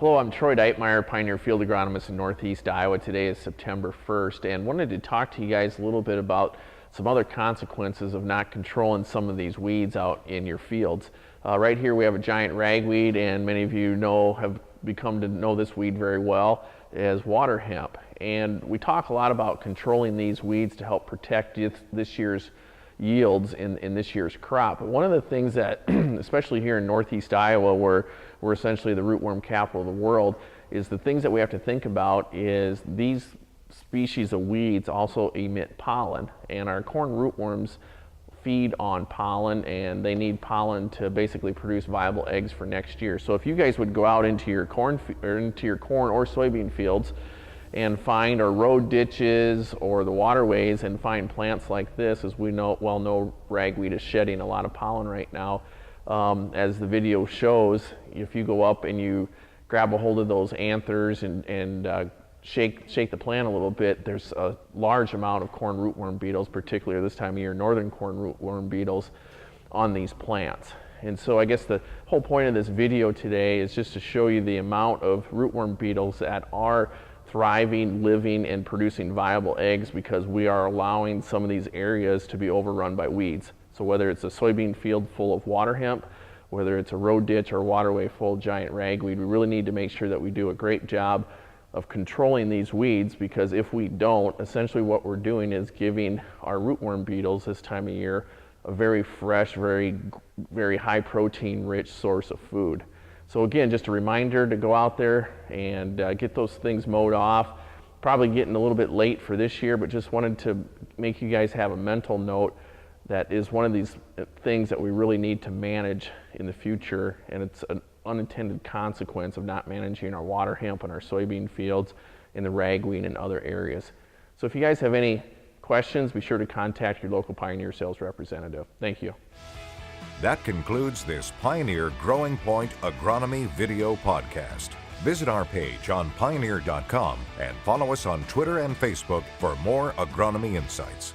Hello, I'm Troy Deutmeyer, Pioneer Field Agronomist in Northeast Iowa. Today is September 1st, and wanted to talk to you guys a little bit about some other consequences of not controlling some of these weeds out in your fields. Right here we have a giant ragweed, and many of you have become to know this weed very well as water hemp. And we talk a lot about controlling these weeds to help protect this year's yields in this year's crop. But one of the things that, especially here in Northeast Iowa, where we're essentially the rootworm capital of the world, is the things that we have to think about is these species of weeds also emit pollen, and our corn rootworms feed on pollen, and they need pollen to basically produce viable eggs for next year. So if you guys would go out into your corn or soybean fields and find our road ditches or the waterways and find plants like this, as we well know, ragweed is shedding a lot of pollen right now. As the video shows, if you go up and you grab a hold of those anthers and shake the plant a little bit, there's a large amount of corn rootworm beetles, particularly this time of year, northern corn rootworm beetles on these plants. And so I guess the whole point of this video today is just to show you the amount of rootworm beetles that are thriving, living, and producing viable eggs because we are allowing some of these areas to be overrun by weeds. So whether it's a soybean field full of water hemp, whether it's a road ditch or waterway full of giant ragweed, we really need to make sure that we do a great job of controlling these weeds, because if we don't, essentially what we're doing is giving our rootworm beetles this time of year a very fresh, very high protein rich source of food. So again, just a reminder to go out there and get those things mowed off. Probably getting a little bit late for this year, but just wanted to make you guys have a mental note that is one of these things that we really need to manage in the future, and it's an unintended consequence of not managing our water hemp and our soybean fields and the ragweed and other areas. So if you guys have any questions, be sure to contact your local Pioneer sales representative. Thank you. That concludes this Pioneer Growing Point Agronomy video podcast. Visit our page on pioneer.com and follow us on Twitter and Facebook for more agronomy insights.